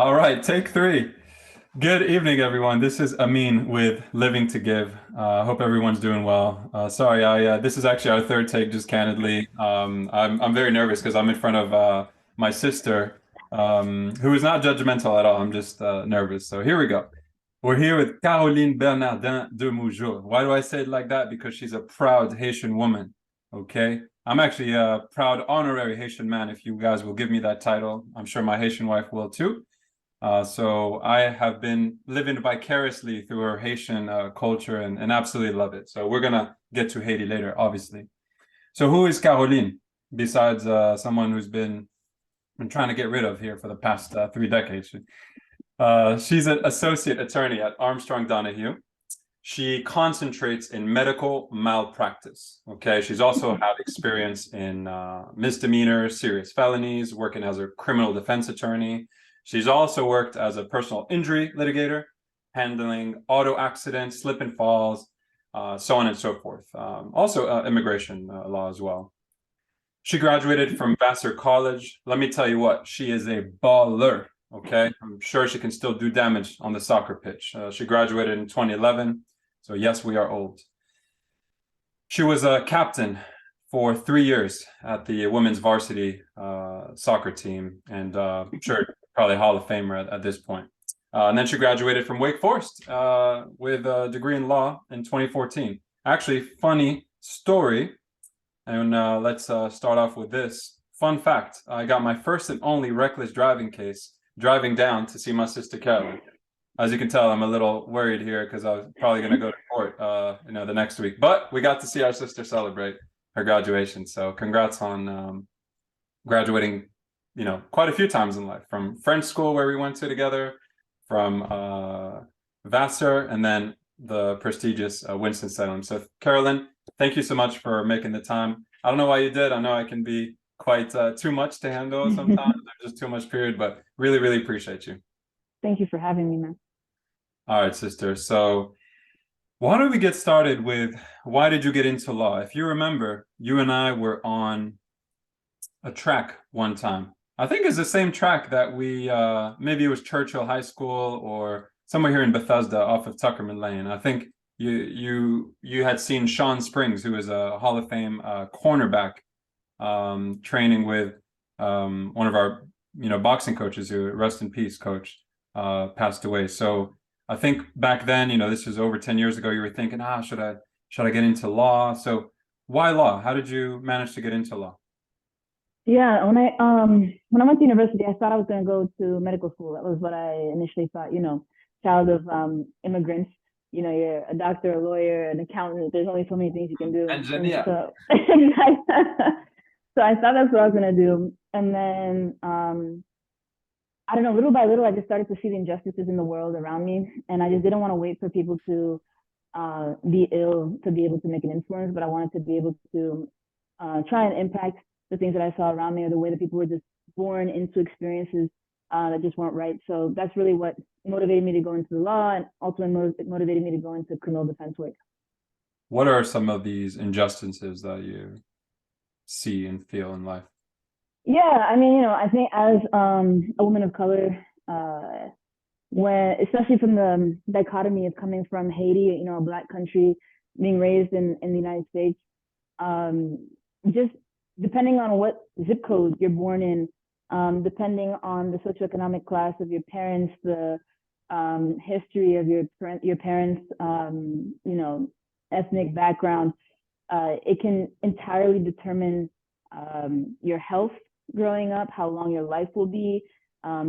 All right, take three. Good evening, everyone. This is Amin with Living to Give. Hope everyone's doing well. Sorry, I this is actually our third take, just candidly. I'm very nervous because I'm in front of my sister, who is not judgmental at all. I'm just nervous. So here we go. We're here with Caroline Bernardin de Mougeot. Why do I say it like that? Because she's a proud Haitian woman. Okay. I'm actually a proud honorary Haitian man, if you guys will give me that title. I'm sure my Haitian wife will too. So I have been living vicariously through her Haitian culture and absolutely love it. So we're gonna get to Haiti later, obviously. So who is Caroline, besides someone who's been trying to get rid of here for the past 3 decades? She's an associate attorney at Armstrong Donahue. She concentrates in medical malpractice. Okay, she's also had experience in misdemeanors, serious felonies, working as a criminal defense attorney. She's also worked as a personal injury litigator, handling auto accidents, slip and falls, so on and so forth. Also, immigration law as well. She graduated from Vassar College. Let me tell you what, she is a baller. Okay, I'm sure she can still do damage on the soccer pitch. She graduated in 2011. So yes, we are old. She was a captain for 3 years at the women's varsity soccer team, and I'm sure probably Hall of Famer at this point. And then she graduated from Wake Forest with a degree in law in 2014. Actually, funny story, and let's start off with this. Fun fact, I got my first and only reckless driving case driving down to see my sister Carolyn. As you can tell, I'm a little worried here because I was probably going to go to court, the next week. But we got to see our sister celebrate her graduation. So congrats on graduating, quite a few times in life. From French school where we went to together, from Vassar, and then the prestigious Winston-Salem. So Carolyn, thank you so much for making the time. I don't know why you did. I know I can be quite too much to handle sometimes. There's just too much period, but really, really appreciate you. Thank you for having me, man. All right, sister. So why don't we get started with why did you get into law? If you remember, you and I were on a track one time. I think it's the same track that we maybe it was Churchill High School or somewhere here in Bethesda off of Tuckerman Lane. I think you had seen Sean Springs, who is a Hall of Fame cornerback, training with one of our boxing coaches who, rest in peace, coach, passed away. So I think back then, this was over 10 years ago, you were thinking, should I get into law? So why law? How did you manage to get into law? Yeah, when I went to university, I thought I was going to go to medical school. That was what I initially thought. Child of immigrants. You're a doctor, a lawyer, an accountant. There's only so many things you can do. And Engineer. so, so I thought that's what I was going to do. And then I don't know, little by little, I just started to see the injustices in the world around me, and I just didn't want to wait for people to be ill to be able to make an influence, but I wanted to be able to try and impact the things that I saw around me or the way that people were just born into experiences that just weren't right. So that's really what motivated me to go into the law, and ultimately motivated me to go into criminal defense work. What are some of these injustices that you see and feel in life? Yeah, I mean, I think as a woman of color, when especially from the dichotomy of coming from Haiti, a black country, being raised in the United States, just depending on what zip code you're born in, depending on the socioeconomic class of your parents, the history of your parents, ethnic background, it can entirely determine your health growing up, how long your life will be,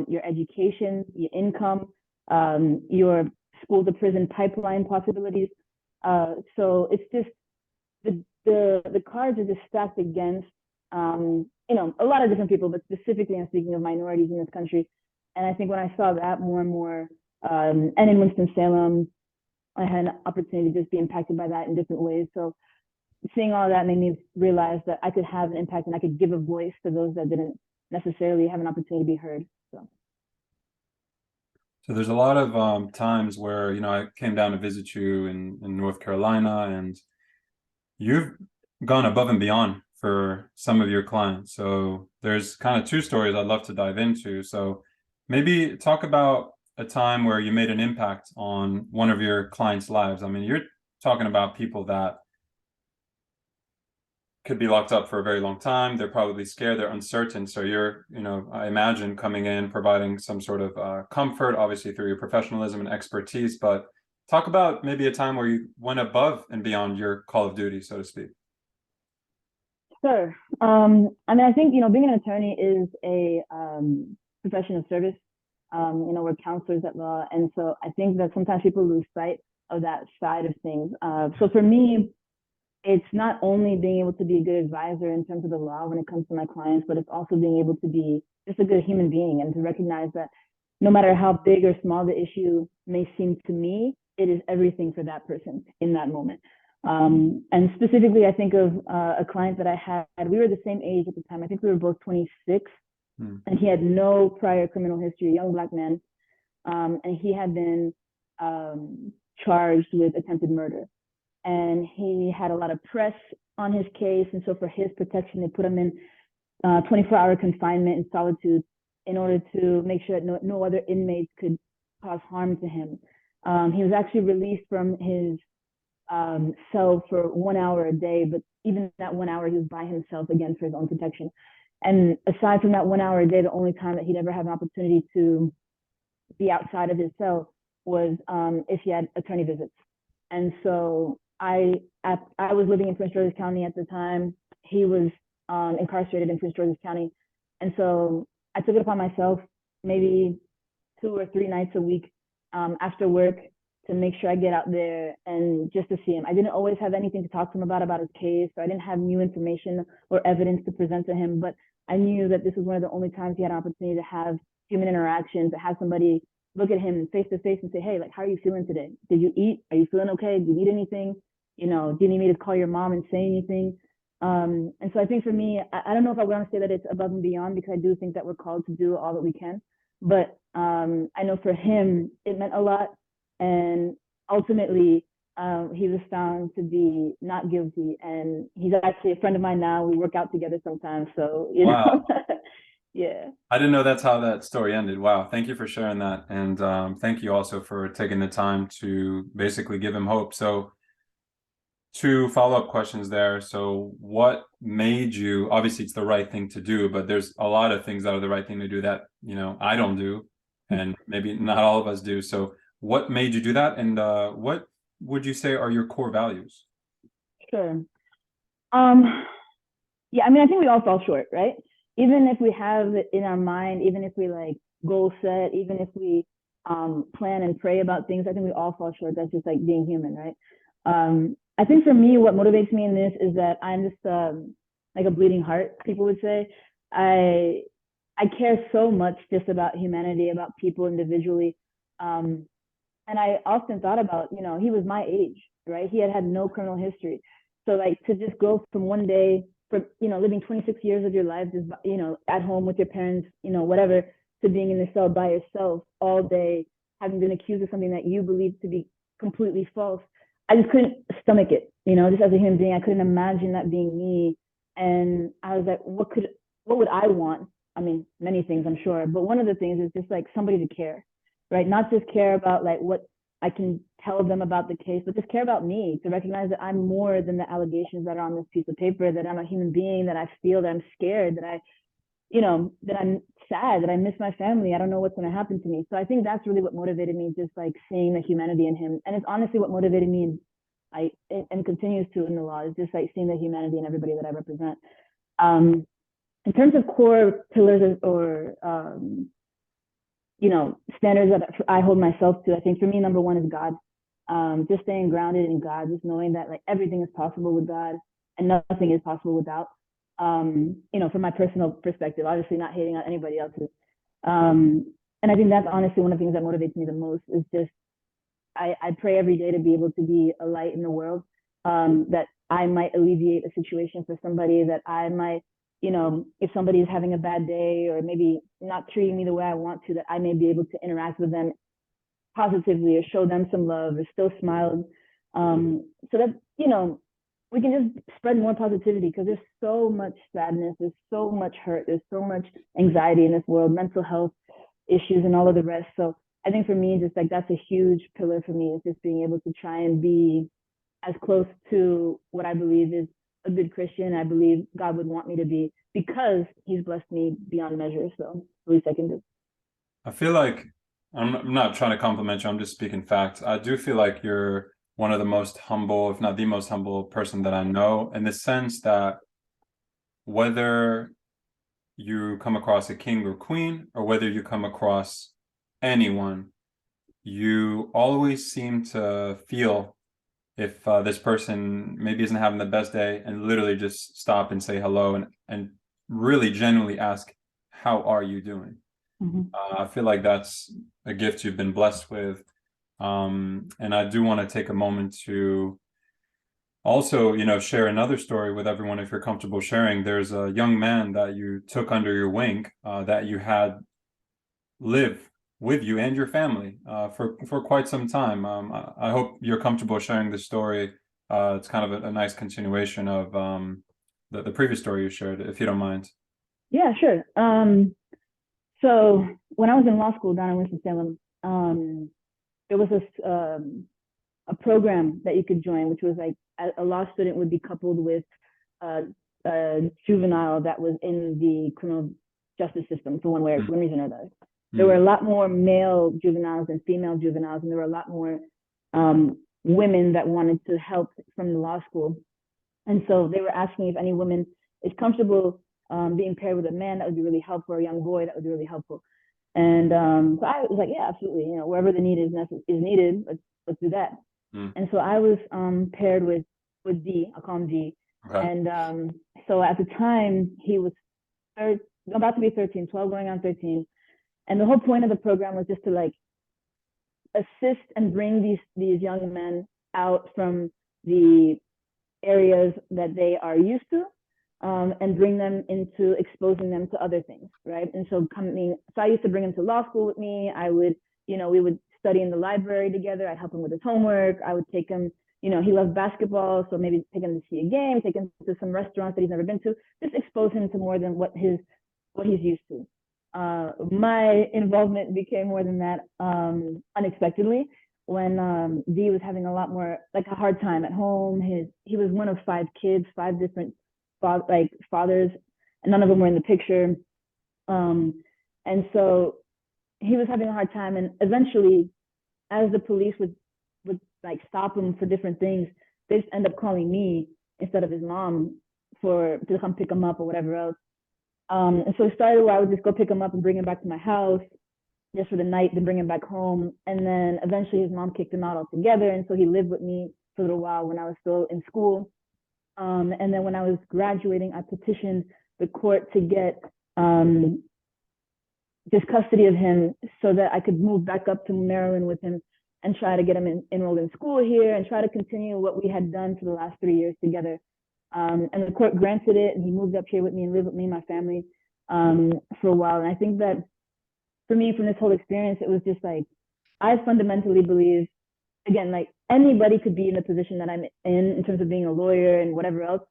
your education, your income, your school to prison pipeline possibilities. So it's just the cards are just stacked against a lot of different people, but specifically I'm speaking of minorities in this country. And I think when I saw that more and more, and in Winston-Salem, I had an opportunity to just be impacted by that in different ways. So seeing all of that made me realize that I could have an impact and I could give a voice to those that didn't necessarily have an opportunity to be heard. So there's a lot of times where, I came down to visit you in North Carolina, and you've gone above and beyond for some of your clients. So there's kind of two stories I'd love to dive into. So Maybe talk about a time where you made an impact on one of your clients' lives. I mean, you're talking about people that could be locked up for a very long time. They're probably scared, they're uncertain. So you're, I imagine coming in, providing some sort of comfort, obviously through your professionalism and expertise. But talk about maybe a time where you went above and beyond your call of duty, so to speak. Sure. I mean, I think, being an attorney is a profession of service. We're counselors at law. And so I think that sometimes people lose sight of that side of things. So for me, it's not only being able to be a good advisor in terms of the law when it comes to my clients, but it's also being able to be just a good human being and to recognize that no matter how big or small the issue may seem to me, it is everything for that person in that moment. And specifically, I think of a client that I had. We were the same age at the time. I think we were both 26, and he had no prior criminal history, a young Black man. And he had been charged with attempted murder. And he had a lot of press on his case. And so for his protection, they put him in 24-hour confinement in solitude in order to make sure that no other inmates could cause harm to him. He was actually released from his cell for 1 hour a day, but even that 1 hour, he was by himself again for his own protection. And aside from that 1 hour a day, the only time that he'd ever have an opportunity to be outside of his cell was if he had attorney visits. And so I was living in Prince George's County at the time. He was incarcerated in Prince George's County. And so I took it upon myself, maybe 2 or 3 nights a week after work, to make sure I get out there and just to see him. I didn't always have anything to talk to him about his case, so I didn't have new information or evidence to present to him, but I knew that this was one of the only times he had an opportunity to have human interaction, to have somebody look at him face to face and say, hey, like, how are you feeling today? Did you eat? Are you feeling okay? Do you need anything? Do you need me to call your mom and say anything? And so I think for me, I don't know if I want to say that it's above and beyond, because I do think that we're called to do all that we can. But I know for him, it meant a lot. And ultimately, he was found to be not guilty. And he's actually a friend of mine now. We work out together sometimes. So, Wow. Yeah. I didn't know that's how that story ended. Wow. Thank you for sharing that. And thank you also for taking the time to basically give him hope. So, two follow-up questions there. So, what made you, obviously, it's the right thing to do, but there's a lot of things that are the right thing to do that, I don't do, and maybe not all of us do. So, what made you do that? And what would you say are your core values? Sure. Yeah, I mean, I think we all fall short, right? Even if we have it in our mind, even if we like goal set, even if we plan and pray about things, I think we all fall short. That's just like being human, right? I think for me, what motivates me in this is that I'm just like a bleeding heart, people would say. I I care so much just about humanity, about people individually. And I often thought about, he was my age, right? He had no criminal history. So like to just go from one day from, living 26 years of your life, just, at home with your parents, whatever, to being in the cell by yourself all day, having been accused of something that you believe to be completely false. I just couldn't stomach it, just as a human being. I couldn't imagine that being me. And I was like, what would I want? I mean, many things, I'm sure. But one of the things is just like somebody to care, right? Not just care about like what I can tell them about the case, but just care about me, to recognize that I'm more than the allegations that are on this piece of paper, that I'm a human being, that I feel, that I'm scared, that I'm sad, that I miss my family. I don't know what's going to happen to me. So I think that's really what motivated me, just like seeing the humanity in him. And it's honestly what motivated me and continues to in the law, is just like seeing the humanity in everybody that I represent. In terms of core pillars or standards that I hold myself to, I think for me, number one is God. Just staying grounded in God, just knowing that like everything is possible with God and nothing is possible without. From my personal perspective, obviously not hating on anybody else's. And I think that's honestly one of the things that motivates me the most, is just I pray every day to be able to be a light in the world, that I might alleviate a situation for somebody, that I might, if somebody is having a bad day or maybe not treating me the way I want to, that I may be able to interact with them positively or show them some love or still smile. So that, we can just spread more positivity, because there's so much sadness, there's so much hurt, there's so much anxiety in this world, mental health. issues and all of the rest. So I think for me, just like that's a huge pillar for me, is just being able to try and be as close to what I believe is a good Christian. I believe God would want me to be, because He's blessed me beyond measure. So at least I can do. I feel like I'm not trying to compliment you. I'm just speaking facts. I do feel like you're one of the most humble, if not the most humble person that I know, in the sense that whether you come across a king or queen, or whether you come across anyone, you always seem to feel if this person maybe isn't having the best day, and literally just stop and say hello, and really genuinely ask, how are you doing? Mm-hmm. I feel like that's a gift you've been blessed with. And I do want to take a moment to also, share another story with everyone if you're comfortable sharing. There's a young man that you took under your wing, that you had live with you and your family for quite some time. I hope you're comfortable sharing this story. It's kind of a nice continuation of the previous story you shared, if you don't mind. Yeah, sure. So when I was in law school down in Winston-Salem, there was a program that you could join, which was like a law student would be coupled with uh, a juvenile that was in the criminal justice system for one reason or another. There were a lot more male juveniles than female juveniles, and there were a lot more women that wanted to help from the law school. And so they were asking if any woman is comfortable being paired with a man. That would be really helpful, or a young boy. That would be really helpful. And so I was like, yeah, absolutely. Wherever the need is needed, let's do that. Mm. And so I was paired with D. I'll call him D. Okay. And so at the time he was about to be 13, 12 going on 13. And the whole point of the program was just to like assist and bring these young men out from the areas that they are used to, and bring them into exposing them to other things, right? And so I used to bring him to law school with me. I would, we would study in the library together. I'd help him with his homework. I would take him, he loves basketball, so maybe take him to see a game, take him to some restaurants that he's never been to, just expose him to more than what he's used to. My involvement became more than that unexpectedly when D was having a lot more like a hard time at home. He was one of 5 kids, 5 different fathers, and none of them were in the picture. And so he was having a hard time, and eventually, as the police would like stop him for different things, they just end up calling me instead of his mom to come pick him up or whatever else. And so it started where I would just go pick him up and bring him back to my house just for the night, then bring him back home. And then eventually his mom kicked him out altogether. And so he lived with me for a little while when I was still in school. And then when I was graduating, I petitioned the court to get just custody of him so that I could move back up to Maryland with him and try to get him enrolled in school here and try to continue what we had done for the last 3 years together. And the court granted it, and he moved up here with me and lived with me and my family for a while. And I think that for me, from this whole experience, it was just like, I fundamentally believe, again, like anybody could be in the position that I'm in terms of being a lawyer and whatever else,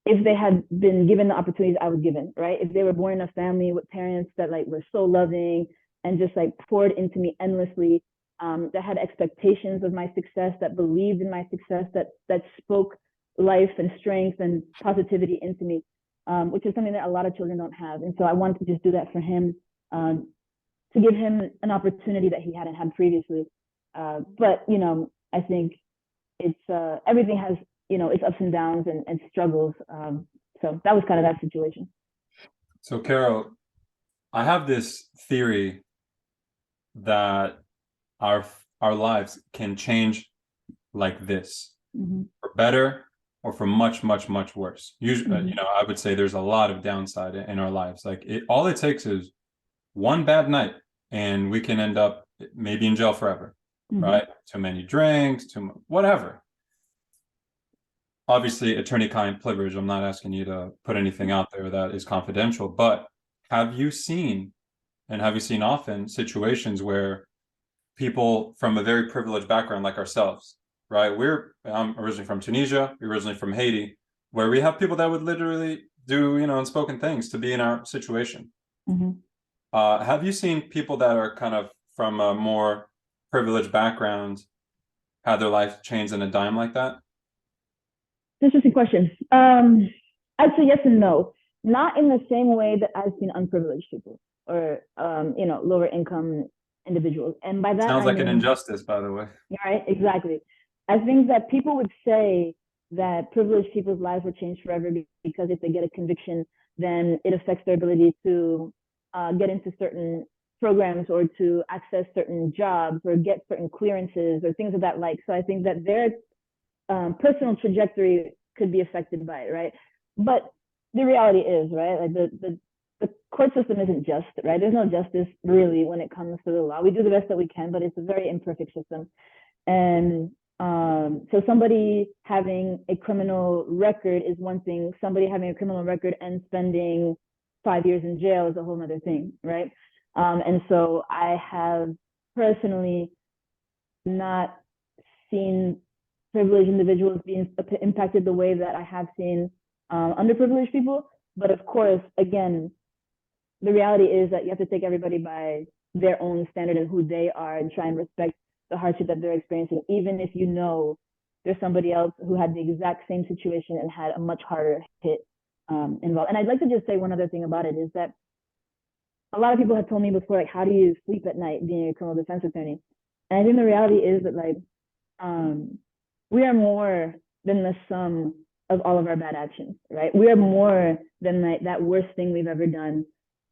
if they had been given the opportunities I was given, right? If they were born in a family with parents that like were so loving and just like poured into me endlessly, that had expectations of my success, that believed in my success, that spoke life and strength and positivity into me, which is something that a lot of children don't have. And so I wanted to just do that for him, to give him an opportunity that he hadn't had previously. But, I think it's everything has, its ups and downs and struggles. So that was kind of that situation. So, Carol, I have this theory that our lives can change like this, Mm-hmm. for better or for much, much, much worse. Usually, Mm-hmm. I would say there's a lot of downside in our lives. Like all it takes is one bad night, and we can end up maybe in jail forever, Mm-hmm. right? Too many drinks, whatever. Obviously, attorney-client privilege. I'm not asking you to put anything out there that is confidential, but have you seen often situations where people from a very privileged background like ourselves, right? I'm originally from Tunisia, we're originally from Haiti, where we have people that would literally do, unspoken things to be in our situation. Mm-hmm. Have you seen people that are kind of from a more privileged background have their life changed in a dime like that? Interesting question. I'd say yes and no. Not in the same way that I've seen unprivileged people or lower income individuals. And by that Sounds I like an mean, injustice, by the way. right, exactly. I think that people would say that privileged people's lives were changed forever because if they get a conviction, then it affects their ability to get into certain programs or to access certain jobs or get certain clearances or things of that like. So I think that their personal trajectory could be affected by it, right? But the reality is, right, like the court system isn't just, right? There's no justice really when it comes to the law. We do the best that we can, but it's a very imperfect system. And so somebody having a criminal record is one thing. Somebody having a criminal record and spending 5 years in jail is a whole other thing, right? And so I have personally not seen privileged individuals being impacted the way that I have seen underprivileged people. But of course, again, the reality is that you have to take everybody by their own standard and who they are and try and respect the hardship that they're experiencing, even if you know there's somebody else who had the exact same situation and had a much harder hit involved. And I'd like to just say one other thing about it is that a lot of people have told me before, like, how do you sleep at night being a criminal defense attorney? And I think the reality is that, like, um, we are more than the sum of all of our bad actions, right? We are more than that worst thing we've ever done.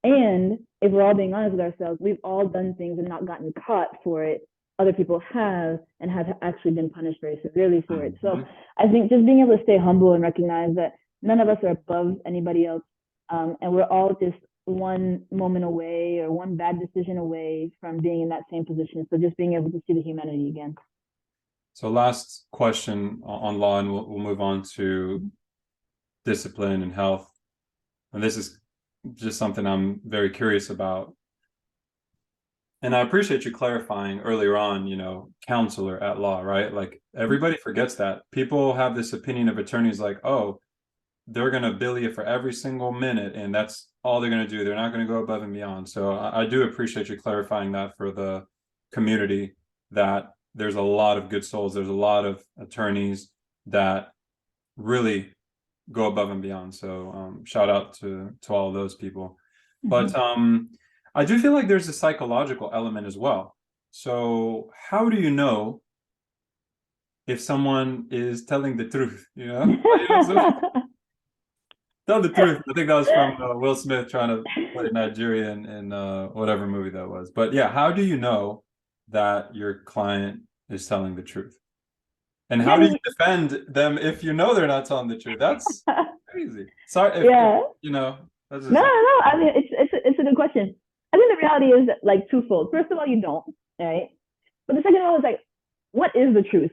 And if we're all being honest with ourselves, we've all done things and not gotten caught for it. Other people have and have actually been punished very severely for it. So I think just being able to stay humble and recognize that none of us are above anybody else. And we're all just one moment away or one bad decision away from being in that same position. So just being able to see the humanity again. So last question on law, and we'll move on to discipline and health. And this is just something I'm very curious about. And I appreciate you clarifying earlier on, counselor at law, right? Like everybody forgets that. People have this opinion of attorneys like, oh, they're going to bill you for every single minute, and that's all they're going to do. They're not going to go above and beyond. So I do appreciate you clarifying that for the community, that there's a lot of good souls. There's a lot of attorneys that really go above and beyond. So shout out to all of those people. But I do feel like there's a psychological element as well. So how do you know if someone is telling the truth? Tell the truth. I think that was from Will Smith trying to play Nigerian in whatever movie that was. But yeah, how do you know that your client is telling the truth? And Yeah, how do you defend them if you know they're not telling the truth? That's crazy. Sorry, yeah. that's No, just. no, no. I mean, it's a good question. I think the reality is that, like, twofold. First of all, you don't, right? But the second of all is like, what is the truth?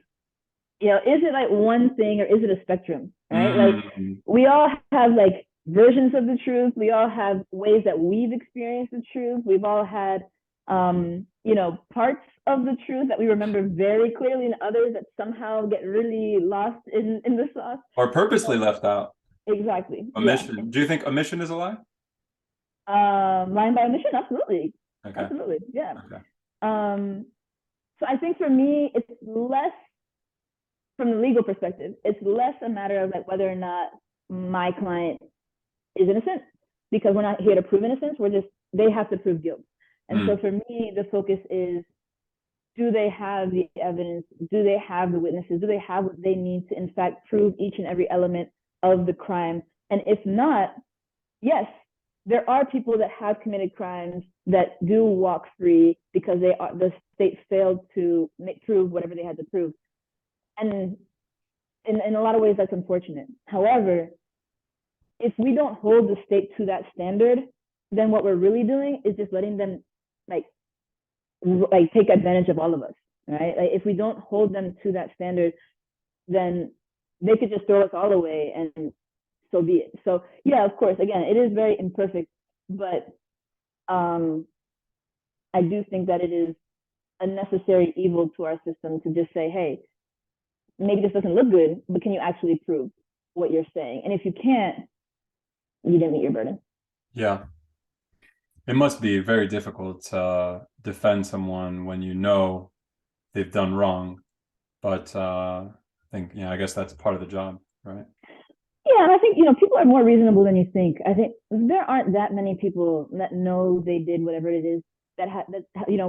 Is it like one thing or is it a spectrum, right? Like, we all have like versions of the truth. We all have ways that we've experienced the truth. We've all had, parts of the truth that we remember very clearly and others that somehow get really lost in the sauce. Or purposely left out. Exactly. Omission. Yeah. Do you think omission is a lie? Lying by omission, absolutely. Okay. Absolutely. Yeah. Okay. So I think for me, it's less from the legal perspective, it's less a matter of like whether or not my client is innocent, because we're not here to prove innocence. They have to prove guilt. And so for me, the focus is, do they have the evidence? Do they have the witnesses? Do they have what they need to, in fact, prove each and every element of the crime? And if not, yes, there are people that have committed crimes that do walk free because the state failed to prove whatever they had to prove. And in a lot of ways, that's unfortunate. However, if we don't hold the state to that standard, then what we're really doing is just letting them like take advantage of all of us, right? Like, if we don't hold them to that standard, then they could just throw us all away, and so be it. So yeah, of course, again, it is very imperfect, but I do think that it is a necessary evil to our system to just say, hey, maybe this doesn't look good, but can you actually prove what you're saying? And if you can't, you didn't meet your burden. Yeah. It must be very difficult to defend someone when you know they've done wrong. But I think, I guess that's part of the job, right? Yeah, and I think people are more reasonable than you think. I think there aren't that many people that know they did whatever it is that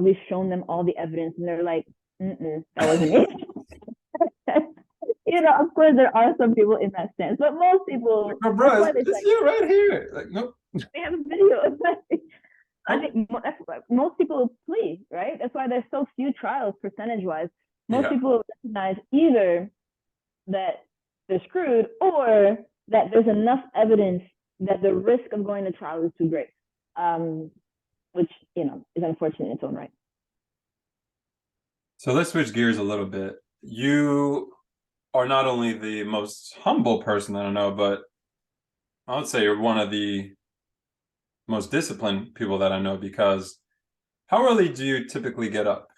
we've shown them all the evidence, and they're like, that wasn't me. Of course there are some people in that stance, but most people, Oh, that's bro, why there's it's like you right here. Like, nope. they have a video. I Nope. think that's why most people plea, right? That's why there's so few trials percentage wise. Most Yeah. people recognize either that they're screwed or that there's enough evidence that the risk of going to trial is too great, which is unfortunate in its own right. So let's switch gears a little bit. You are not only the most humble person that I know, but I would say you're one of the most disciplined people that I know because how early do you typically get up?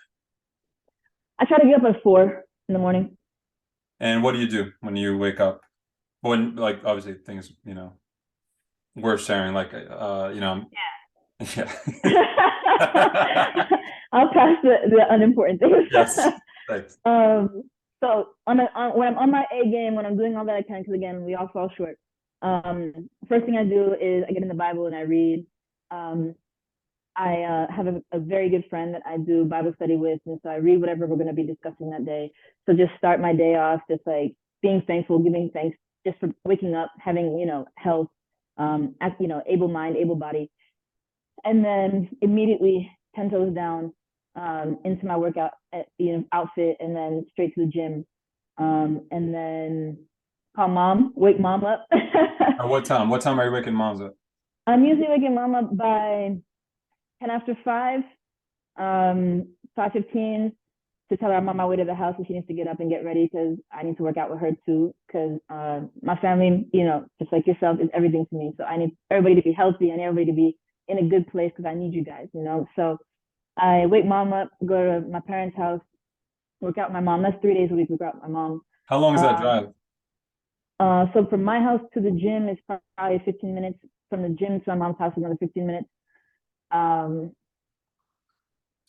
I try to get up at 4 in the morning. And what do you do when you wake up? When, like, obviously things, worth sharing, like, yeah. I'll pass the unimportant things. Yes. Thanks. um, so when I'm on my A game, when I'm doing all that I can, because again, we all fall short. First thing I do is I get in the Bible and I read. I have a very good friend that I do Bible study with, and so I read whatever we're going to be discussing that day. So just start my day off just like being thankful, giving thanks just for waking up, having health, able mind, able body, and then immediately 10 toes down into my workout outfit, and then straight to the gym, and then call mom, wake mom up. At what time? What time are you waking moms up? I'm usually waking mom up by 10 after 5, 5:15, to tell her I'm on my way to the house and she needs to get up and get ready because I need to work out with her too. Because my family, just like yourself, is everything to me. So I need everybody to be healthy. I need everybody to be in a good place because I need you guys. So I wake mom up, go to my parents' house, work out with my mom. That's 3 days a week, work out with my mom. How long is that Um, drive? so from my house to the gym is probably 15 minutes. From the gym to my mom's house is another 15 minutes. Um,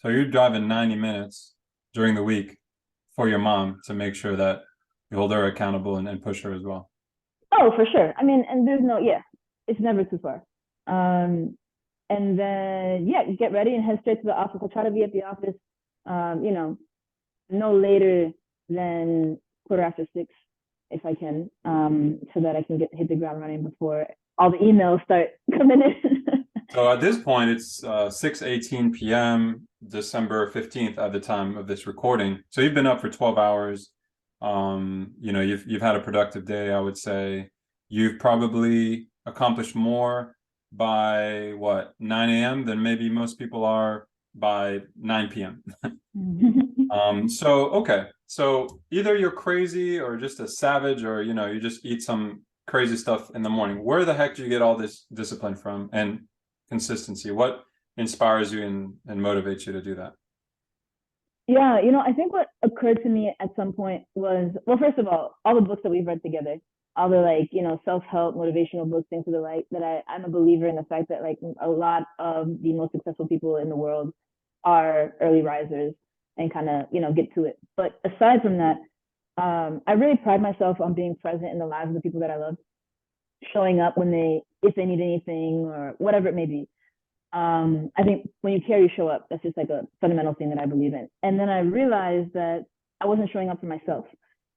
So you're driving 90 minutes during the week for your mom to make sure that you hold her accountable and push her as well. Oh, for sure. I mean, and yeah, it's never too far. And then, yeah, get ready and head straight to the office. I'll try to be at the office, you know, no later than 6:15 if I can, so that I can hit the ground running before all the emails start coming in. So at this point, it's 6:18 p.m., December 15th at the time of this recording. So you've been up for 12 hours. You've had a productive day, I would say. You've probably accomplished more by what, 9 a.m. than maybe most people are by 9 p.m. Okay. So either you're crazy or just a savage, or you just eat some crazy stuff in the morning. Where the heck do you get all this discipline from and consistency? What inspires you and motivates you to do that? Yeah, I think what occurred to me at some point was, well, first of all the books that we've read together, all the like, self-help, motivational books, things of the like, that I'm a believer in the fact that like a lot of the most successful people in the world are early risers and kind of, get to it. But aside from that, I really pride myself on being present in the lives of the people that I love, showing up if they need anything or whatever it may be. I think when you care, you show up. That's just like a fundamental thing that I believe in. And then I realized that I wasn't showing up for myself.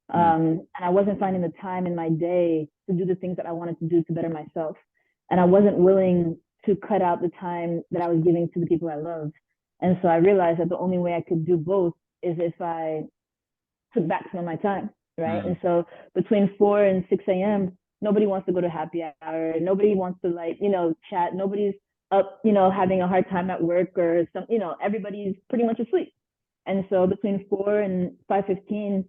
And I wasn't finding the time in my day to do the things that I wanted to do to better myself. And I wasn't willing to cut out the time that I was giving to the people I loved. And so I realized that the only way I could do both is if I took back some of my time, right? Mm. And so between 4 and 6 a.m., nobody wants to go to happy hour. Nobody wants to like, chat. Nobody's up, having a hard time at work or some, everybody's pretty much asleep. And so between 4 and 5:15,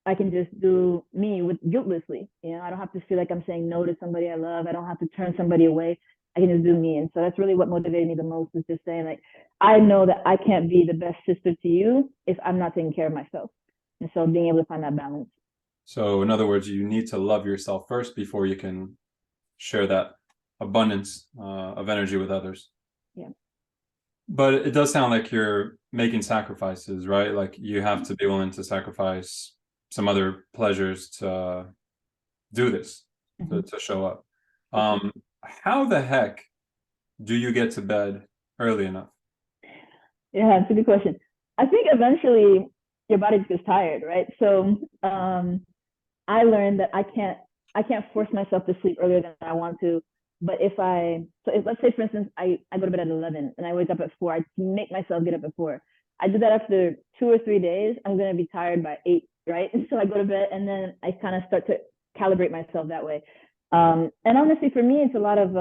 I can just do me with guiltlessly. I don't have to feel like I'm saying no to somebody I love. I don't have to turn somebody away. I can just do me. And so that's really what motivated me the most, is just saying like, I know that I can't be the best sister to you if I'm not taking care of myself. And so being able to find that balance. So in other words, you need to love yourself first before you can share that abundance of energy with others. Yeah. But it does sound like you're making sacrifices, right? Like you have to be willing to sacrifice some other pleasures to do this, Mm-hmm. to show up. For sure. How the heck do you get to bed early enough? Yeah, it's a good question. I think eventually your body just gets tired, right? So I learned that I can't force myself to sleep earlier than I want to. But if let's say for instance I go to bed at 11 and I wake up at 4, I make myself get up at 4. I do that after 2 or 3 days. I'm gonna be tired by 8, right? And so I go to bed and then I kind of start to calibrate myself that way. And honestly, for me, it's a lot of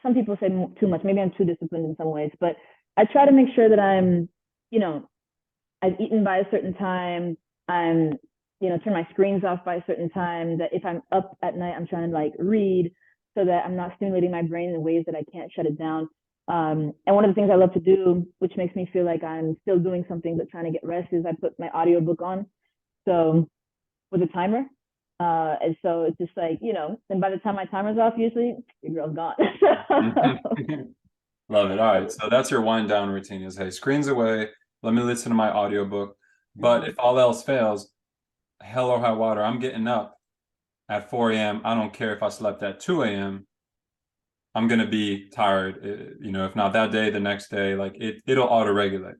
some people say too much. Maybe I'm too disciplined in some ways, but I try to make sure that I'm, you know, I've eaten by a certain time. I'm, turn my screens off by a certain time. That if I'm up at night, I'm trying to like read so that I'm not stimulating my brain in ways that I can't shut it down. And one of the things I love to do, which makes me feel like I'm still doing something but trying to get rest, is I put my audiobook on. So with a timer. And so it's just like, and by the time my timer's off, usually your girl's gone. Love it. All right. So that's your wind down routine is, hey, screens away. Let me listen to my audiobook. But if all else fails, hell or high water, I'm getting up at 4 a.m. I don't care if I slept at 2 a.m. I'm gonna be tired. If not that day, the next day, like it'll auto regulate.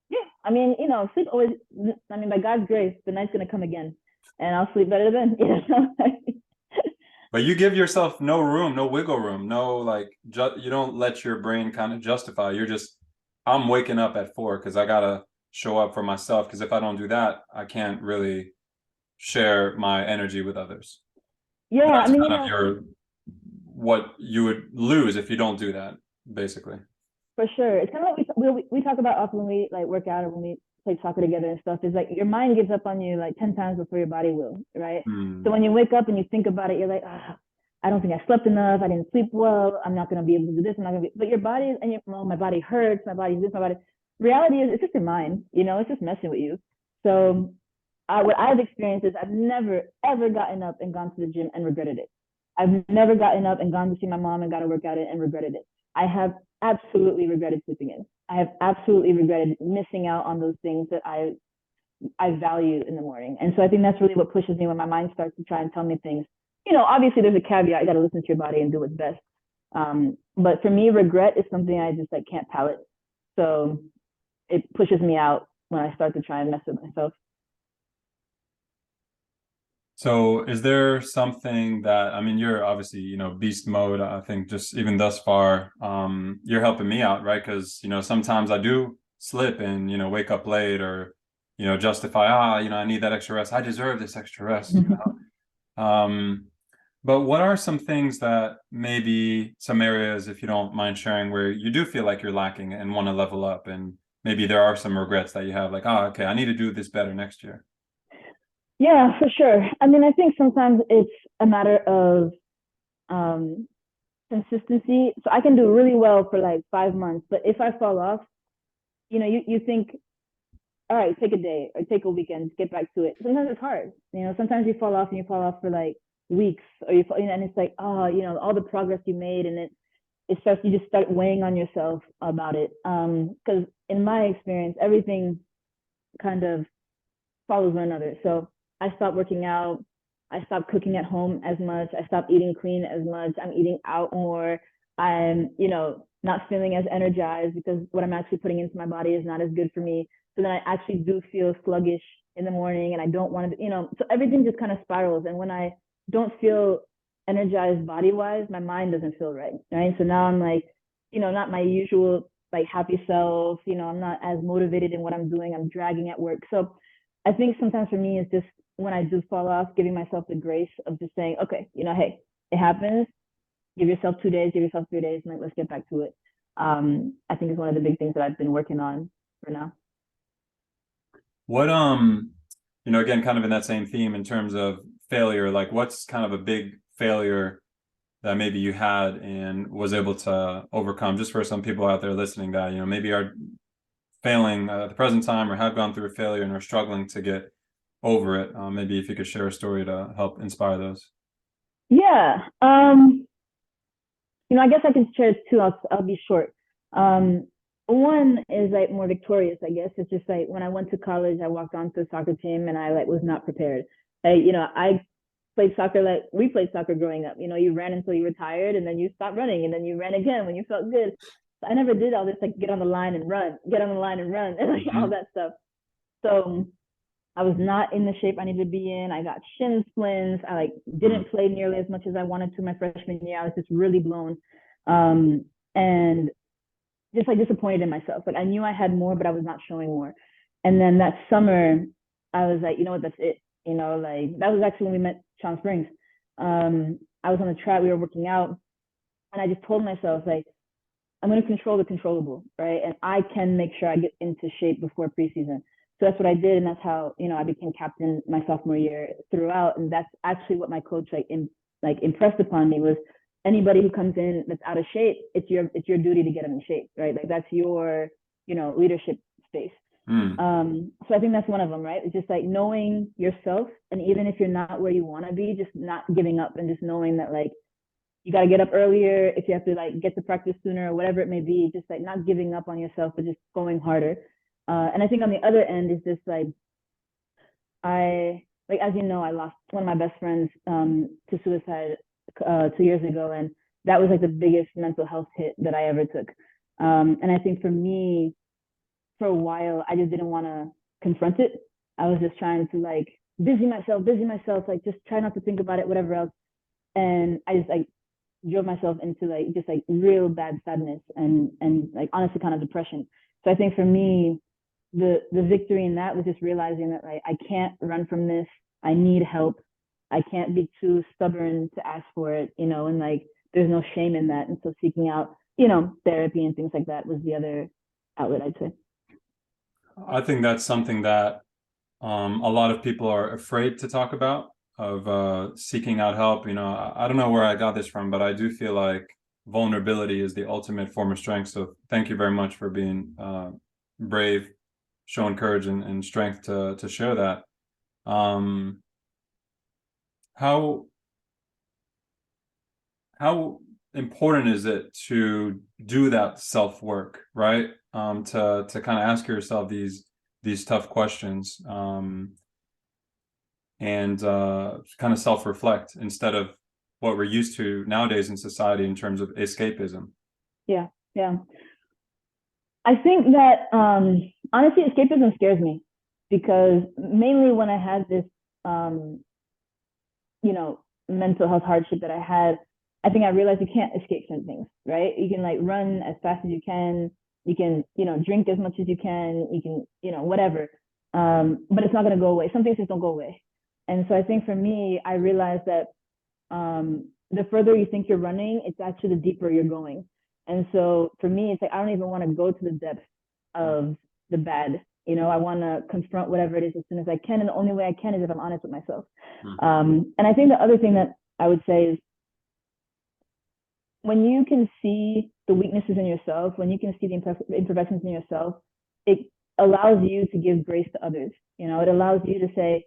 Yeah, I mean, sleep always. I mean, by God's grace, the night's gonna come again, and I'll sleep better then. But you give yourself no room, no wiggle room, no like you don't let your brain kind of justify. You're just I'm waking up at 4 because I gotta show up for myself. Because if I don't do that, I can't really share my energy with others. Yeah, I That's mean, kind of your what you would lose if you don't do that, basically. for sure. It's kind of what we talk about often when we like work out or when we play soccer together and stuff. Is like your mind gives up on you like 10 times before your body will, right? So Hmm. when you wake up and you think about it, you're like, I don't think I slept enough. I didn't sleep well. I'm not gonna be able to do this. I'm not gonna be. But your body and my body hurts. My body's this. My body. Reality is, it's just your mind. It's just messing with you. So what I've experienced is I've never ever gotten up and gone to the gym and regretted it. I've never gotten up and gone to see my mom and got to work out it and regretted it. I have absolutely regretted sleeping in. I have absolutely regretted missing out on those things that I value in the morning. And so I think that's really what pushes me when my mind starts to try and tell me things. Obviously there's a caveat. You got to listen to your body and do what's best. But for me, regret is something I just like can't palate. So it pushes me out when I start to try and mess with myself. So is there something that, I mean, you're obviously, beast mode. I think just even thus far, you're helping me out, right? Because, sometimes I do slip and, wake up late or, justify, I need that extra rest. I deserve this extra rest. Um, but what are some things that maybe some areas, if you don't mind sharing, where you do feel like you're lacking and want to level up, and maybe there are some regrets that you have, like, okay, I need to do this better next year. Yeah, for sure. I mean, I think sometimes it's a matter of um, consistency. So I can do really well for like 5 months, but if I fall off, you think, all right, take a day or take a weekend, get back to it. Sometimes it's hard. Sometimes you fall off and you fall off for like weeks, or and it's like, all the progress you made, and it starts. You just start weighing on yourself about it. Because in my experience, everything kind of follows one another. So I stopped working out. I stopped cooking at home as much. I stopped eating clean as much. I'm eating out more. I'm, not feeling as energized because what I'm actually putting into my body is not as good for me. So then I actually do feel sluggish in the morning and I don't want to, so everything just kind of spirals. And when I don't feel energized body wise, my mind doesn't feel right. Right. So now I'm like, not my usual like happy self. I'm not as motivated in what I'm doing. I'm dragging at work. So I think sometimes for me, it's just when I do fall off, giving myself the grace of just saying, okay, hey, it happens. Give yourself 2 days, give yourself 3 days, and like, let's get back to it. I think is one of the big things that I've been working on for now. What again, kind of in that same theme in terms of failure, like what's kind of a big failure that maybe you had and was able to overcome, just for some people out there listening that, maybe are failing at the present time or have gone through a failure and are struggling to get over it. Maybe if you could share a story to help inspire those. Yeah. I guess I can share two. I'll be short. Um, One is like more victorious, I guess. It's just like when I went to college, I walked onto a soccer team and I like was not prepared. I played soccer like we played soccer growing up. You ran until you were tired and then you stopped running and then you ran again when you felt good. I never did all this like get on the line and run, get on the line and run, and like all Mhm. that stuff. So I was not in the shape I needed to be in. I got shin splints. I like Mm. didn't play nearly as much as I wanted to my freshman year. I was just really blown. And just like disappointed in myself. Like I knew I had more, but I was not showing more. And then that summer, I was like, you know what, that's it. Like that was actually when we met Sean Springs. I was on the track, we were working out, and I just told myself like, I'm going to control the controllable, right? And I can make sure I get into shape before preseason. So that's what I did, and that's how I became captain my sophomore year throughout. And that's actually what my coach like impressed upon me was anybody who comes in that's out of shape, it's your duty to get them in shape, right? Like that's your leadership space. Mm. So I think that's one of them, right? It's just like knowing yourself, and even if you're not where you want to be, just not giving up and just knowing that like you got to get up earlier if you have to like get to practice sooner or whatever it may be, just like not giving up on yourself but just going harder. And I think on the other end is just like I like as you know I lost one of my best friends to suicide 2 years ago, and that was like the biggest mental health hit that I ever took. And I think for me, for a while I just didn't want to confront it. I was just trying to like busy myself, like just try not to think about it, whatever else. And I just like drove myself into like just like real bad sadness and like honestly kind of depression. So I think for me, the victory in that was just realizing that like I can't run from this. I need help. I can't be too stubborn to ask for it, and like there's no shame in that. And so seeking out, therapy and things like that was the other outlet, I'd say. I think that's something that a lot of people are afraid to talk about, of seeking out help. I don't know where I got this from, but I do feel like vulnerability is the ultimate form of strength. So thank you very much for being brave, showing courage and strength to share that. Um, how how important is it to do that self work, right? To kind of ask yourself these tough questions, and kind of self reflect instead of what we're used to nowadays in society in terms of escapism. Yeah, yeah. I think that honestly, escapism scares me because mainly when I had this um, you know, mental health hardship that I had, I think I realized you can't escape some things, right? You can like run as fast as you can, you can, drink as much as you can, you can, whatever. But it's not gonna go away. Some things just don't go away. And so I think for me, I realized that the further you think you're running, it's actually the deeper you're going. And so for me, it's like I don't even want to go to the depths of the bad. I want to confront whatever it is as soon as I can, and the only way I can is if I'm honest with myself. Mm. And I think the other thing that I would say is when you can see the weaknesses in yourself, when you can see the imperfections in yourself, it allows you to give grace to others. It allows you to say,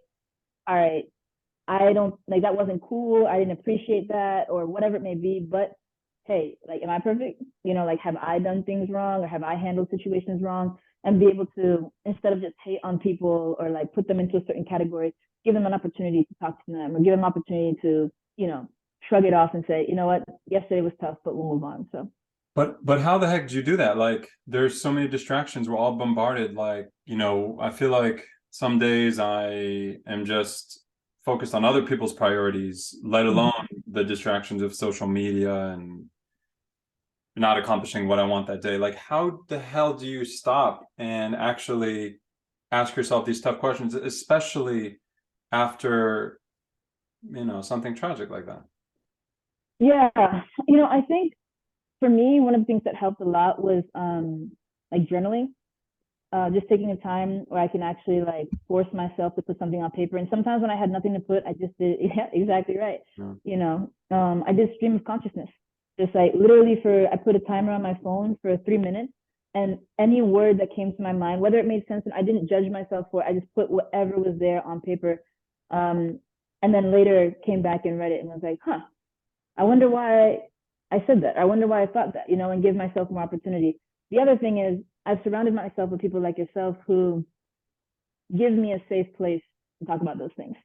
all right, I don't like that wasn't cool. I didn't appreciate that or whatever it may be. But hey, like, am I perfect? Like, have I done things wrong or have I handled situations wrong? And be able to, instead of just hate on people or like put them into a certain category, give them an opportunity to talk to them or give them an opportunity to, shrug it off and say, you know what, yesterday was tough, but we'll move on. So, But how the heck do you do that? Like, there's so many distractions. We're all bombarded. Like, I feel like some days I am just focused on other people's priorities, let alone mm-hmm. the distractions of social media and not accomplishing what I want that day. Like, how the hell do you stop and actually ask yourself these tough questions, especially after, something tragic like that? Yeah, I think for me, one of the things that helped a lot was like journaling. Just taking a time where I can actually like force myself to put something on paper. And sometimes when I had nothing to put, I just did, yeah, exactly right. Yeah. I did stream of consciousness. Just like literally I put a timer on my phone for 3 minutes, and any word that came to my mind, whether it made sense, and I didn't judge myself for it, I just put whatever was there on paper. And then later came back and read it and was like, huh, I wonder why I said that. I wonder why I thought that, and give myself more opportunity. The other thing is I've surrounded myself with people like yourself who give me a safe place to talk about those things.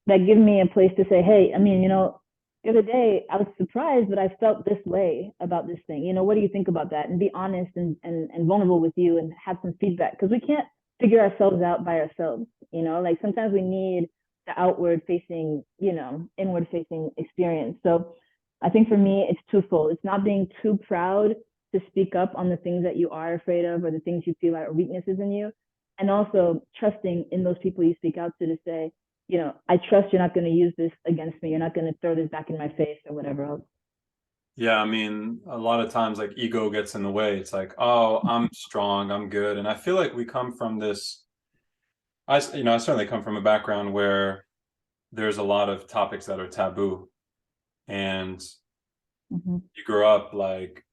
That give me a place to say, hey, I mean, the other day I was surprised, but I felt this way about this thing. What do you think about that? And be honest and vulnerable with you and have some feedback, because we can't figure ourselves out by ourselves. Like sometimes we need the outward facing, inward facing experience. So I think for me, it's twofold. It's not being too proud to speak up on the things that you are afraid of or the things you feel are weaknesses in you. And also trusting in those people you speak out to say, I trust you're not going to use this against me. You're not going to throw this back in my face or whatever else. Yeah, I mean, a lot of times like ego gets in the way. It's like, oh, I'm strong, I'm good. And I feel like we come from this, I certainly come from a background where there's a lot of topics that are taboo. And you grow up like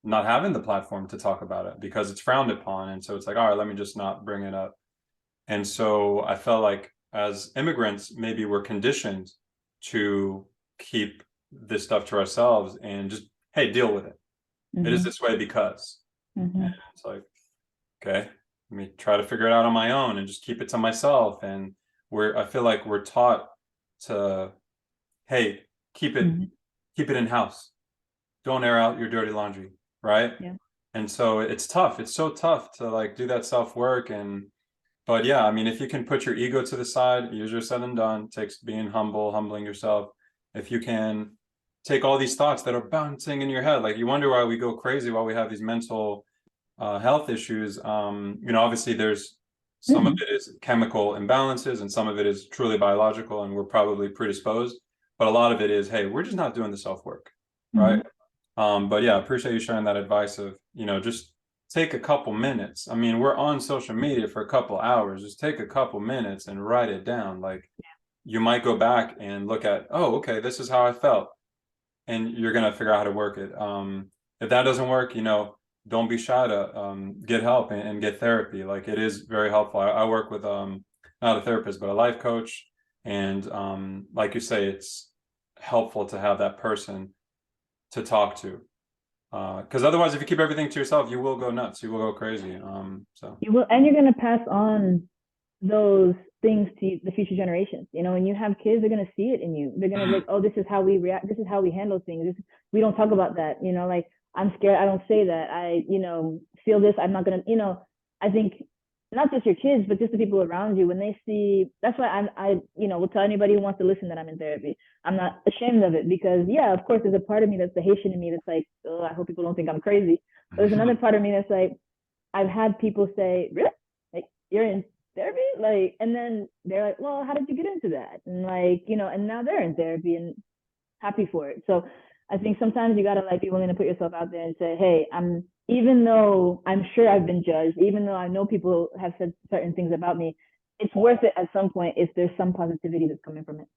not having the platform to talk about it because it's frowned upon. And so it's like, all right, let me just not bring it up. And so I felt like as immigrants, maybe we're conditioned to keep this stuff to ourselves and just, hey, deal with it. It is this way because. And it's like, okay, let me try to figure it out on my own and just keep it to myself. And I feel like we're taught to, hey, keep it in house. Don't air out your dirty laundry, right? Yeah. And so it's tough. It's so tough to like do that self-work. But yeah, I mean, if you can put your ego to the side, easier said than done, takes being humbling yourself. If you can take all these thoughts that are bouncing in your head, like you wonder why we go crazy, why we have these mental health issues. Obviously there's some of it is chemical imbalances and some of it is truly biological and we're probably predisposed. But a lot of it is, hey, we're just not doing the self-work, right? But yeah, I appreciate you sharing that advice of, just take a couple minutes. I mean, we're on social media for a couple hours. Just take a couple minutes and write it down. Like you might go back and look at, oh, okay, this is how I felt. And you're going to figure out how to work it. If that doesn't work, don't be shy to get help and get therapy. Like it is very helpful. I work with not a therapist, but a life coach. And like you say, it's helpful to have that person to talk to. Because otherwise, if you keep everything to yourself, you will go nuts. You will go crazy. So you will, and you're going to pass on those things to the future generations. When you have kids, they're going to see it in you. They're going to be like, oh, this is how we react. This is how we handle things. We don't talk about that. Like I'm scared. I don't say that. I, feel this. I'm not going to, I think not just your kids, but just the people around you, when they see, that's why I will tell anybody who wants to listen that I'm in therapy. I'm not ashamed of it because yeah, of course there's a part of me that's the Haitian in me that's like, oh, I hope people don't think I'm crazy. But there's another part of me that's like, I've had people say, really? Like, you're in therapy? Like, and then they're like, well, how did you get into that? And like, and now they're in therapy and happy for it. So I think sometimes you gotta like be willing to put yourself out there and say, hey, even though I'm sure I've been judged, even though I know people have said certain things about me, it's worth it at some point if there's some positivity that's coming from it.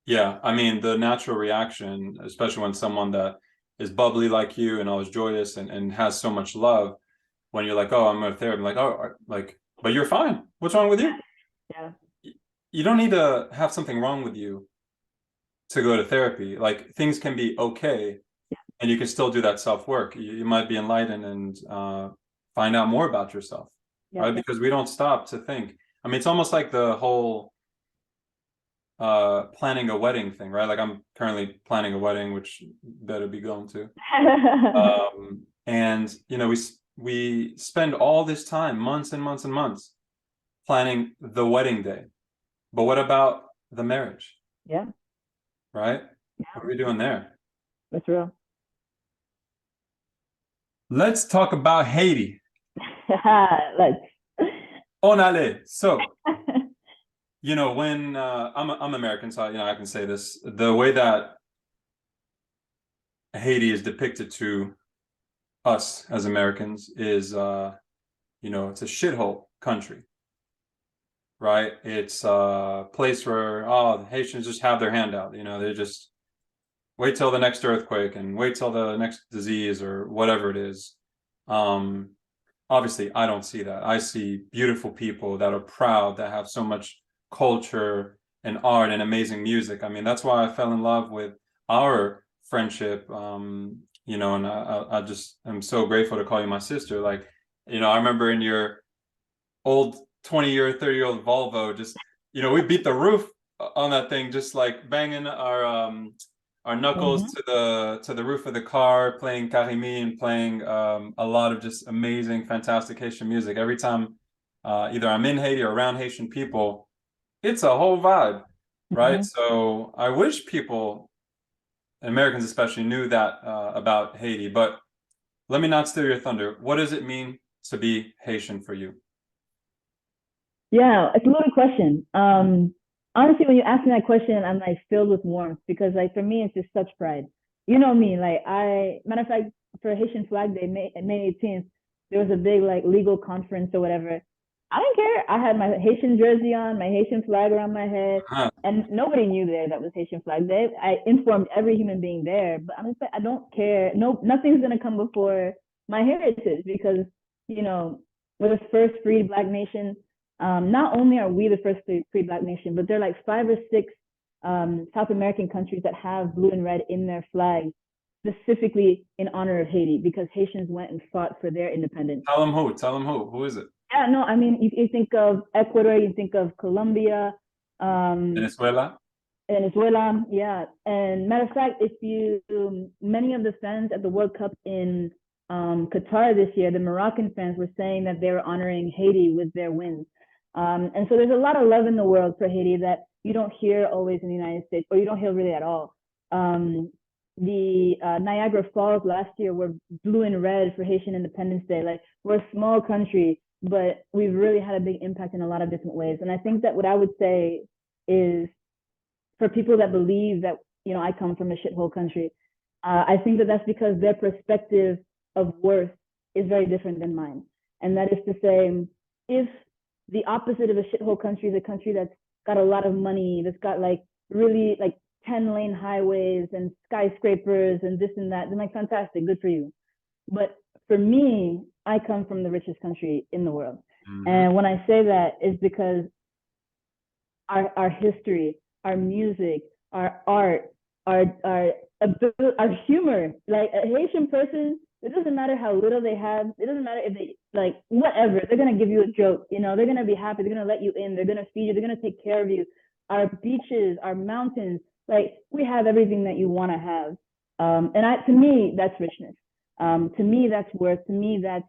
yeah, I mean, the natural reaction, especially when someone that is bubbly like you and always joyous and has so much love, when you're like, oh, I'm going to therapy, I'm like, oh, like, but you're fine. What's wrong with you? Yeah. You don't need to have something wrong with you to go to therapy. Like things can be okay and you can still do that self-work. You might be enlightened and find out more about yourself, right? Because we don't stop to think. I mean, it's almost like the whole planning a wedding thing, right? Like I'm currently planning a wedding, which better be going to. And we spend all this time, months and months and months, planning the wedding day. But what about the marriage? Yeah. Right? Yeah. What are we doing there? That's real. Let's talk about Haiti. Let's. On allez. So, when I'm American, so I can say this. The way that Haiti is depicted to us as Americans is, it's a shithole country, right? It's a place where the Haitians just have their hand out. They just wait till the next earthquake and wait till the next disease or whatever it is. Obviously, I don't see that. I see beautiful people that are proud, that have so much culture and art and amazing music. I mean, that's why I fell in love with our friendship. And I just am so grateful to call you my sister. Like, I remember in your old 20-year, 30-year-old Volvo, just, we beat the roof on that thing, just like banging our knuckles Mm-hmm. to the roof of the car, playing Karimi and playing a lot of just amazing, fantastic Haitian music. Every time either I'm in Haiti or around Haitian people, it's a whole vibe, right? Mm-hmm. So I wish people, Americans especially, knew that about Haiti. But let me not steal your thunder. What does it mean to be Haitian for you? Yeah, it's a loaded question. Honestly, when you ask me that question, I'm like filled with warmth because like for me, it's just such pride. You know me, like matter of fact, for Haitian Flag Day, May 18th, there was a big like legal conference or whatever. I didn't care. I had my Haitian jersey on, my Haitian flag around my head, Huh. and nobody knew there that was Haitian Flag Day. I informed every human being there, but I'm just like, I don't care. No, nothing's gonna come before my heritage because you know we're the first free Black nation. Not only are we the first free Black nation, but there are like 5 or 6 South American countries that have blue and red in their flag, specifically in honor of Haiti, because Haitians went and fought for their independence. Tell them who. Tell them who. Who is it? Yeah, no, I mean, you think of Ecuador, you think of Colombia, um, Venezuela. Venezuela, yeah. And matter of fact, if you many of the fans at the World Cup in Qatar this year, the Moroccan fans were saying that they were honoring Haiti with their wins. And so there's a lot of love in the world for Haiti that you don't hear always in the United States, or you don't hear really at all. The Niagara Falls last year were blue and red for Haitian Independence Day. Like we're a small country, but we've really had a big impact in a lot of different ways. And I think that what I would say is for people that believe that I come from a shithole country, I think that that's because their perspective of worth is very different than mine, and that is to say, if the opposite of a shithole country is a country that's got a lot of money, that's got like really like 10-lane highways and skyscrapers and this and that, then like fantastic, good for you. But for me, I come from the richest country in the world, Hmm. and when I say that is because our history, our music, our art, our humor. Like a Haitian person, it doesn't matter how little they have. It doesn't matter if they like whatever. They're gonna give you a joke. They're gonna be happy. They're gonna let you in. They're gonna feed you. They're gonna take care of you. Our beaches, our mountains, like we have everything that you want to have. To me, that's richness. To me, that's worth. To me, that's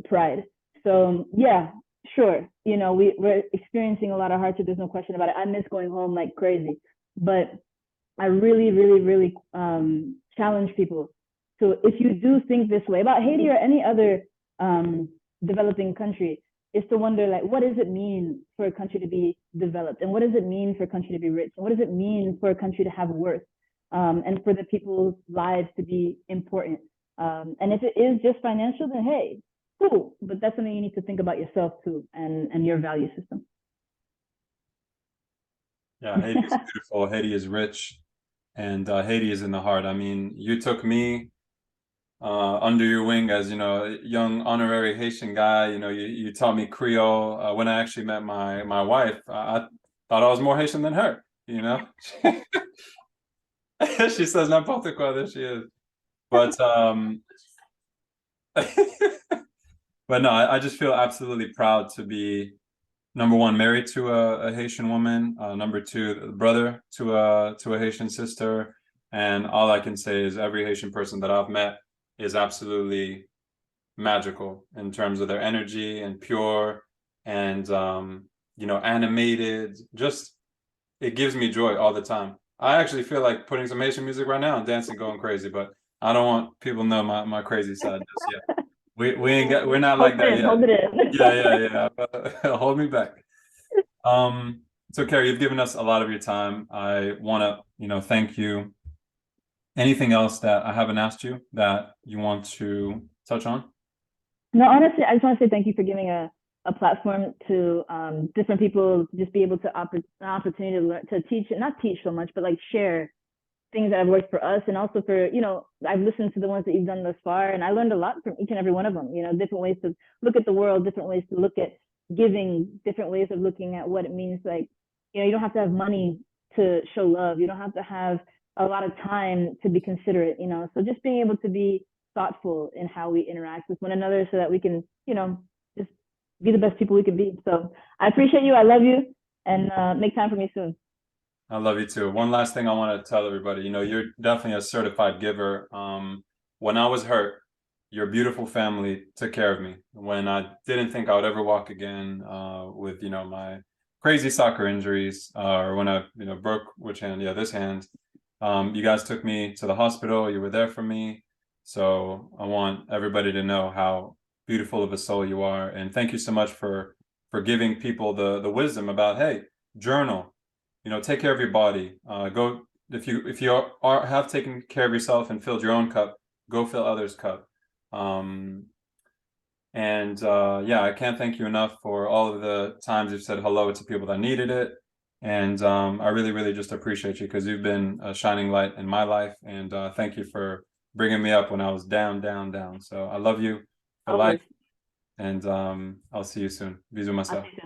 pride. So yeah, sure, we're experiencing a lot of hardship. There's no question about it. I miss going home like crazy, but I really, really, really challenge people. So if you do think this way about Haiti or any other developing country, is to wonder like, what does it mean for a country to be developed, and what does it mean for a country to be rich, and what does it mean for a country to have worth, and for the people's lives to be important. And if it is just financial, then hey, cool. But that's something you need to think about yourself too, and your value system. Yeah, Haiti is beautiful. Haiti is rich, and Haiti is in the heart. I mean, you took me under your wing as a young honorary Haitian guy. You taught me Creole. When I actually met my wife, I thought I was more Haitian than her. She says n'importe quoi. There she is. But but no, I just feel absolutely proud to be number one, married to a Haitian woman. Number two, brother to a Haitian sister. And all I can say is every Haitian person that I've met is absolutely magical in terms of their energy and pure and animated. Just it gives me joy all the time. I actually feel like putting some Haitian music right now and dancing, going crazy, but I don't want people to know my crazy side just yet. We're not Hold like it that in, yet. hold it in. Yeah. Hold me back. So Carrie, you've given us a lot of your time. I want to, thank you. Anything else that I haven't asked you that you want to touch on? No, honestly, I just want to say thank you for giving a platform to different people to just be able to an opportunity to learn, to teach, not teach so much, but like share things that have worked for us, and also for I've listened to the ones that you've done thus far, and I learned a lot from each and every one of them. Different ways to look at the world, different ways to look at giving, different ways of looking at what it means. Like you don't have to have money to show love. You don't have to have a lot of time to be considerate, you know. So just being able to be thoughtful in how we interact with one another so that we can, you know, just be the best people we can be. So I appreciate you. I love you. And make time for me soon. I love you too. One last thing I want to tell everybody, you know, you're definitely a certified giver. When I was hurt, your beautiful family took care of me. When I didn't think I would ever walk again, with, you know, my crazy soccer injuries, or when I, you know, broke which hand? Yeah, this hand. You guys took me to the hospital. You were there for me. So I want everybody to know how beautiful of a soul you are. And thank you so much for giving people the wisdom about, hey, journal, you know, take care of your body. Go, if you are have taken care of yourself and filled your own cup, go fill others' cup. Um, and yeah, I can't thank you enough for all of the times you've said hello to people that needed it. And I really, really just appreciate you because you've been a shining light in my life. And thank you for bringing me up when I was down, down, down. So I love you for Always. life. And I'll see you soon. Bisous, I'll myself. see you soon.